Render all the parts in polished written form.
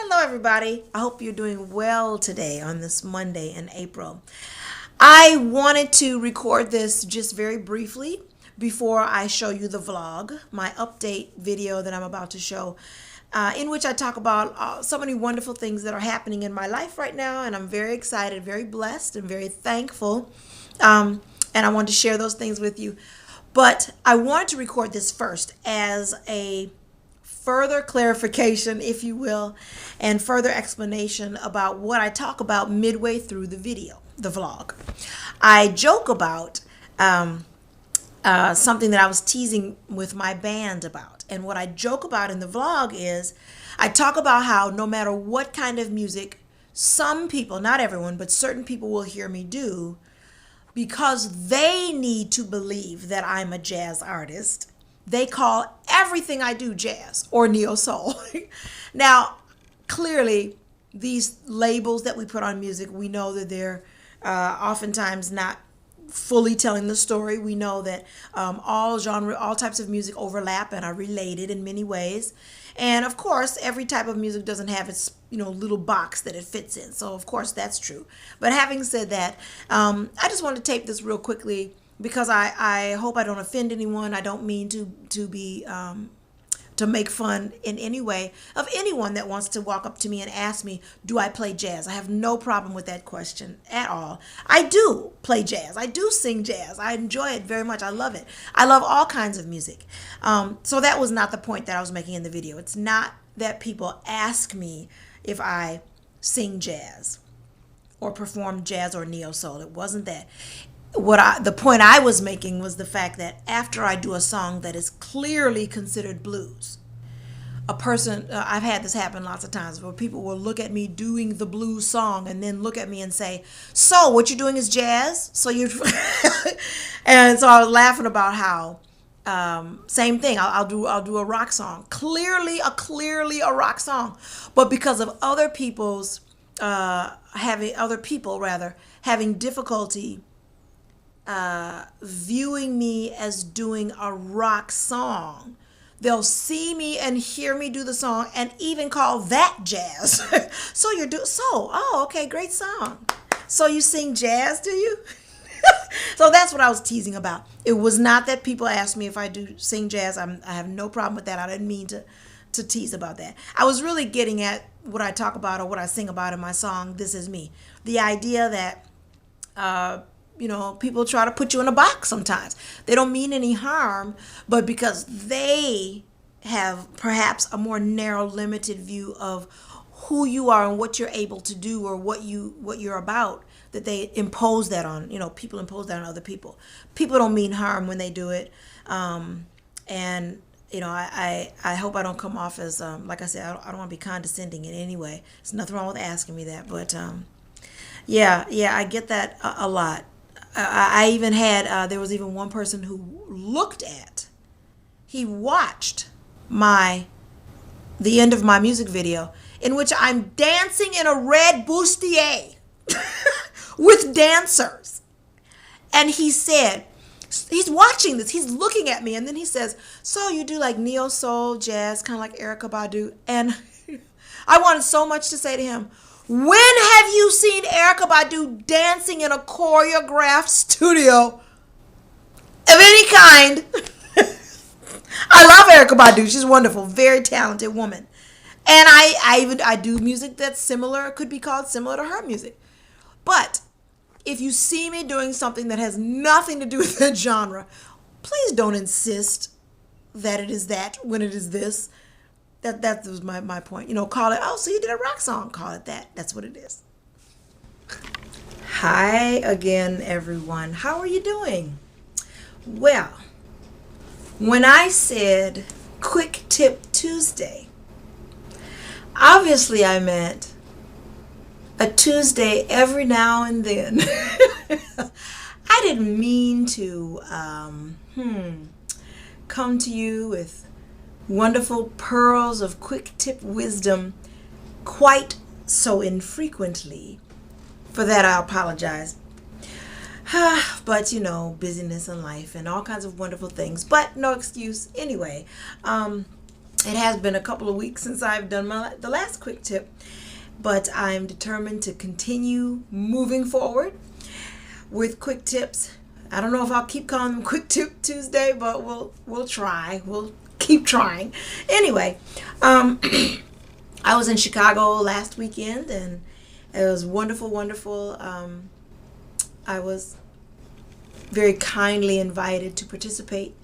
Hello, everybody. I hope you're doing well today on this Monday in April. I wanted to record this just very briefly before I show you the vlog, my update video that I'm about to show, in which I talk about so many wonderful things that are happening in my life right now, and I'm very excited, very blessed, and very thankful. And I want to share those things with you. But I wanted to record this first as a further clarification, if you will, and further explanation about what I talk about midway through the video, the vlog. I joke about something that I was teasing with my band about. And what I joke about in the vlog is I talk about how no matter what kind of music some people, not everyone, but certain people will hear me do, because they need to believe that I'm a jazz artist, they call everything I do jazz or neo-soul. Now, clearly, these labels that we put on music, we know that they're oftentimes not fully telling the story. We know that all types of music overlap and are related in many ways. And of course, every type of music doesn't have its little box that it fits in. So of course that's true. But having said that, I just want to tape this real quickly because I hope I don't offend anyone. I don't mean to be to make fun in any way of anyone that wants to walk up to me and ask me, do I play jazz? I have no problem with that question at all. I do play jazz. I do sing jazz. I enjoy it very much. I love it. I love all kinds of music. So that was not the point that I was making in the video. It's not that people ask me if I sing jazz or perform jazz or neo-soul. It wasn't that. The point I was making was the fact that after I do a song that is clearly considered blues, a person, I've had this happen lots of times where people will look at me doing the blues song and then look at me and say, so what you're doing is jazz? So you, and so I was laughing about how, same thing, I'll do a rock song, clearly a rock song, but because of other people's, having difficulty viewing me as doing a rock song, they'll see me and hear me do the song and even call that jazz. Okay, great song. So you sing jazz, do you? So that's what I was teasing about. It was not that people ask me if I do sing jazz. I have no problem with that. I didn't mean to tease about that. I was really getting at what I talk about or what I sing about in my song, This Is Me. The idea that people try to put you in a box sometimes. They don't mean any harm, but because they have perhaps a more narrow, limited view of who you are and what you're able to do or what you're about, that they impose that on, people impose that on other people. People don't mean harm when they do it. I hope I don't come off as, like I said, I don't want to be condescending in any way. There's nothing wrong with asking me that, but yeah, I get that a lot. I even had, there was even one person who he watched the end of my music video in which I'm dancing in a red bustier with dancers. And he said, he's watching this, he's looking at me, and then he says, so you do like neo-soul, jazz, kind of like Erykah Badu? And I wanted so much to say to him, when have you seen Erykah Badu dancing in a choreographed studio of any kind? I love Erykah Badu. She's wonderful, very talented woman. And I do music that's similar, could be called similar to her music. But if you see me doing something that has nothing to do with that genre, please don't insist that it is that when it is this. That was my point. Call it, oh, so you did a rock song. Call it that. That's what it is. Hi again, everyone. How are you doing? Well, when I said Quick Tip Tuesday, obviously I meant a Tuesday every now and then. I didn't mean to come to you with wonderful pearls of quick tip wisdom quite so infrequently. For that, I apologize. But busyness in life and all kinds of wonderful things, but no excuse anyway. It has been a couple of weeks since I've done the last quick tip, but I'm determined to continue moving forward with quick tips. I don't know if I'll keep calling them Quick Tip Tuesday, but we'll try. We'll keep trying. Anyway, I was in Chicago last weekend, and it was wonderful, wonderful. I was very kindly invited to participate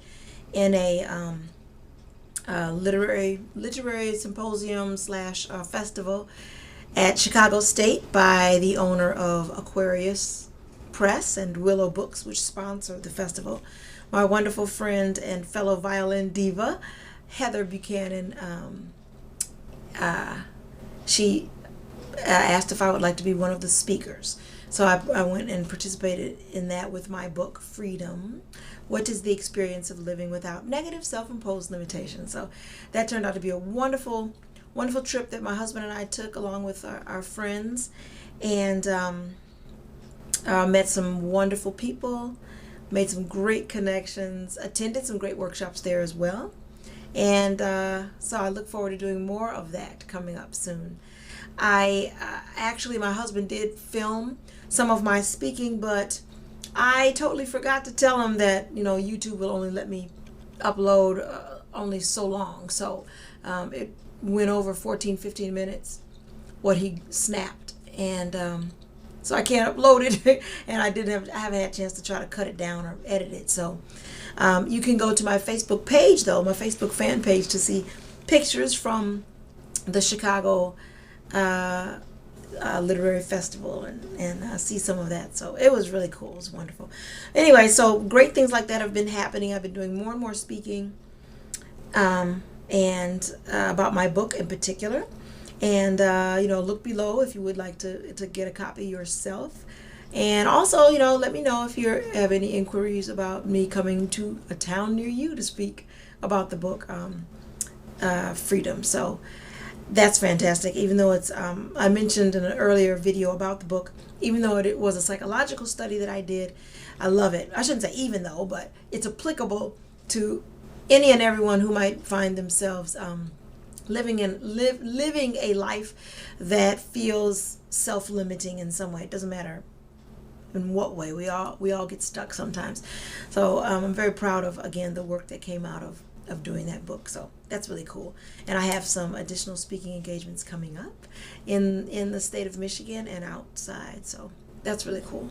in a literary symposium slash festival at Chicago State by the owner of Aquarius Press and Willow Books, which sponsor the festival. My wonderful friend and fellow violin diva, Heather Buchanan, she asked if I would like to be one of the speakers. So I went and participated in that with my book, Freedom: What is the Experience of Living Without Negative Self-Imposed Limitations? So that turned out to be a wonderful, wonderful trip that my husband and I took along with our friends, and met some wonderful people, made some great connections, attended some great workshops there as well. And so I look forward to doing more of that coming up soon. I actually, my husband did film some of my speaking, but I totally forgot to tell him that, YouTube will only let me upload only so long. So it went over 15 minutes, what he snapped. And so I can't upload it. And I haven't had a chance to try to cut it down or edit it. So you can go to my Facebook page, though, my Facebook fan page, to see pictures from the Chicago Literary Festival and see some of that. So it was really cool. It was wonderful. Anyway, so great things like that have been happening. I've been doing more and more speaking and about my book in particular. And, look below if you would like to get a copy yourself. And also, let me know if you have any inquiries about me coming to a town near you to speak about the book, Freedom. So that's fantastic. Even though it's, I mentioned in an earlier video about the book, even though it was a psychological study that I did, I love it. I shouldn't say even though, but it's applicable to any and everyone who might find themselves living a life that feels self-limiting in some way. It doesn't matter in what way. We all get stuck sometimes. So I'm very proud of, again, the work that came out of doing that book. So that's really cool. And I have some additional speaking engagements coming up in the state of Michigan and outside. So that's really cool.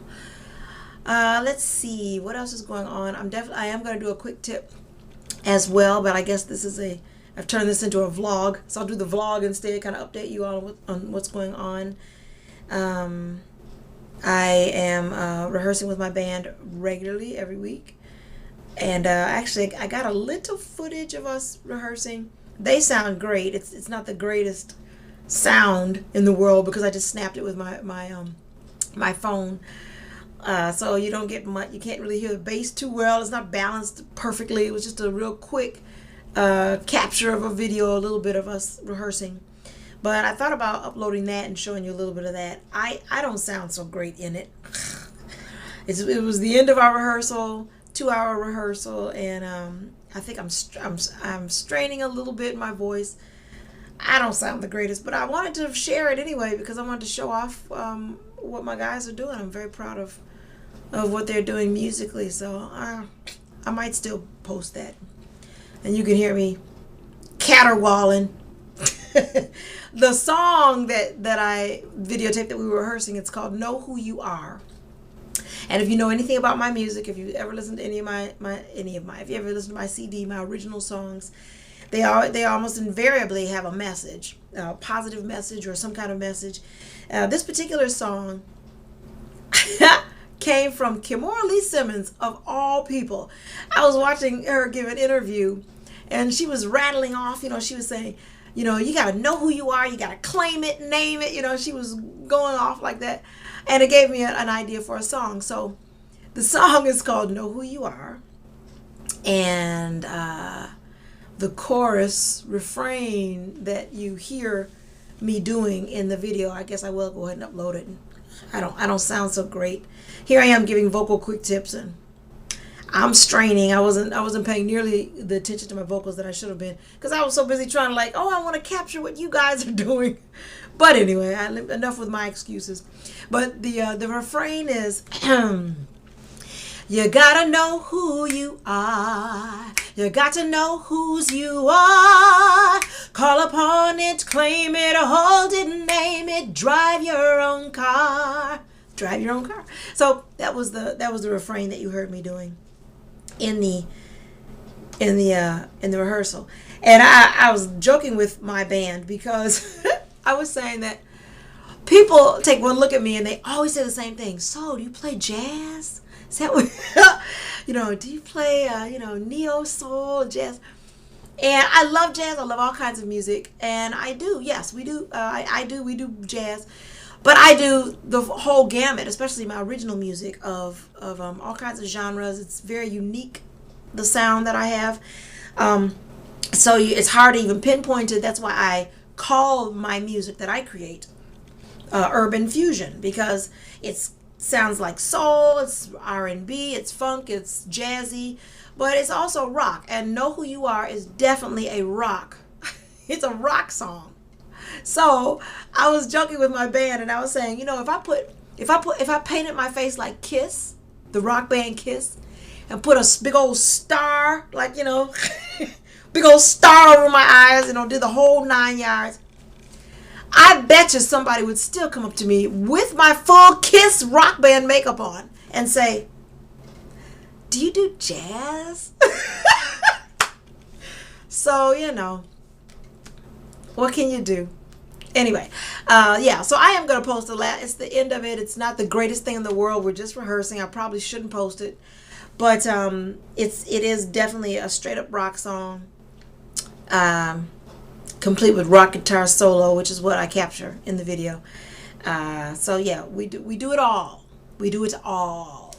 Let's see what else is going on. I am going to do a quick tip as well, but I guess I've turned this into a vlog, so I'll do the vlog instead, kind of update you all on what's going on. I am rehearsing with my band regularly every week. And actually, I got a little footage of us rehearsing. They sound great. It's not the greatest sound in the world because I just snapped it with my phone. So you don't get much. You can't really hear the bass too well. It's not balanced perfectly. It was just a real quick capture of a video, a little bit of us rehearsing. But I thought about uploading that and showing you a little bit of that. I don't sound so great in it. It was the end of our rehearsal, 2-hour rehearsal, and I think I'm straining a little bit in my voice. I don't sound the greatest, but I wanted to share it anyway because I wanted to show off what my guys are doing. I'm very proud of what they're doing musically, so I might still post that. And you can hear me caterwauling. The song that I videotaped that we were rehearsing, it's called Know Who You Are. And if you know anything about my music, if you've ever listened to if you ever listened to my CD, my original songs, they almost invariably have a message, a positive message or some kind of message. This particular song came from Kimora Lee Simmons, of all people. I was watching her give an interview, and she was rattling off, she was saying, you got to know who you are, you got to claim it, name it, she was going off like that. And it gave me an idea for a song. So the song is called Know Who You Are. And the chorus refrain that you hear me doing in the video, I guess I will go ahead and upload it. I don't sound so great. Here I am giving vocal quick tips, and I'm straining. I wasn't paying nearly the attention to my vocals that I should have been because I was so busy trying to like, oh, I want to capture what you guys are doing. But anyway, enough with my excuses. But the refrain is you gotta know who you are. You got to know whose you are. Call upon it, claim it, hold it, name it. Drive your own car. Drive your own car. So that was the refrain that you heard me doing in the rehearsal. And I was joking with my band because I was saying that people take one look at me and they always say the same thing. So, do you play jazz? Is that what, do you play, neo soul, jazz? And I love jazz. I love all kinds of music. And I do, yes, we do. We do jazz. But I do the whole gamut, especially my original music of all kinds of genres. It's very unique, the sound that I have. So it's hard to even pinpoint it. That's why I call my music that I create urban fusion, because it sounds like soul, it's R&B, it's funk, it's jazzy, but it's also rock. And Know Who You Are is definitely a rock. It's a rock song. So I was joking with my band and I was saying, if I painted my face like Kiss, the rock band Kiss, and put a big old star, big old star over my eyes, did the whole 9 yards, I bet you somebody would still come up to me with my full Kiss rock band makeup on and say, do you do jazz? So, what can you do? Anyway, so I am going to post it's the end of it. It's not the greatest thing in the world. We're just rehearsing. I probably shouldn't post it. But it is definitely a straight up rock song. Complete with rock guitar solo, which is what I capture in the video. So yeah, we do it all. We do it all.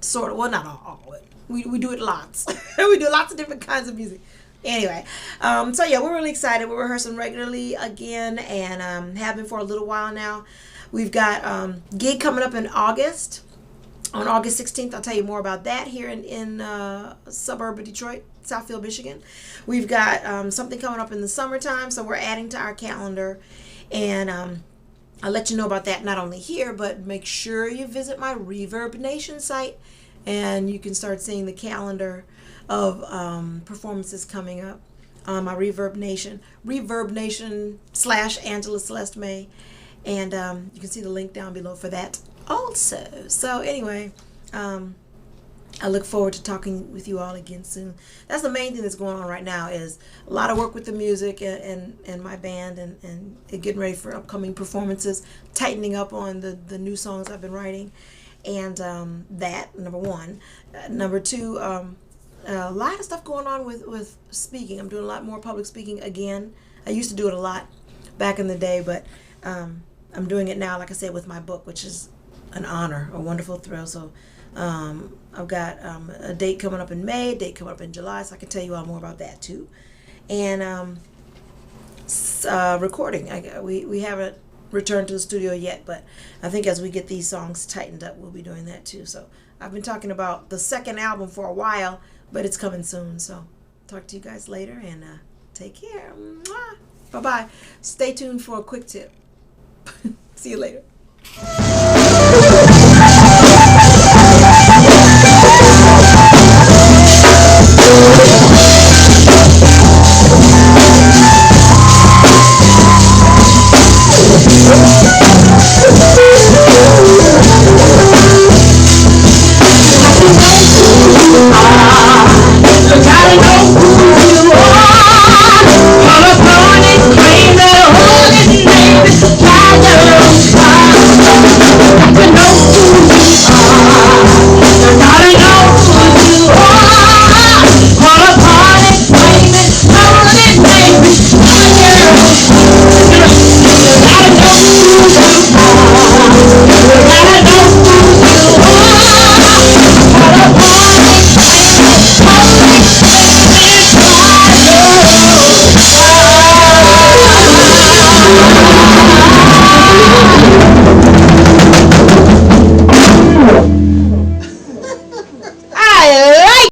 Sort of. Well, not all. We do it lots. We do lots of different kinds of music. Anyway, so yeah, we're really excited. We're rehearsing regularly again, and have been for a little while now. We've got gig coming up in August. On August 16th, I'll tell you more about that here in suburb of Detroit, Southfield, Michigan. We've got something coming up in the summertime, so we're adding to our calendar. And I'll let you know about that not only here, but make sure you visit my Reverb Nation site, and you can start seeing the calendar of performances coming up on my Reverb Nation / Angela Celeste May. And you can see the link down below for that also. So anyway, I look forward to talking with you all again soon. That's the main thing that's going on right now, is a lot of work with the music and my band, and getting ready for upcoming performances, tightening up on the new songs I've been writing. And that, number one. Number two, a lot of stuff going on with speaking. I'm doing a lot more public speaking again. I used to do it a lot back in the day, but I'm doing it now, like I said, with my book, which is an honor, a wonderful thrill. So I've got a date coming up in May, a date coming up in July, so I can tell you all more about that too. And recording. We haven't returned to the studio yet, but I think as we get these songs tightened up, we'll be doing that too. So I've been talking about the second album for a while, but it's coming soon. So talk to you guys later, and take care. Mwah. Bye-bye. Stay tuned for a quick tip. See you later.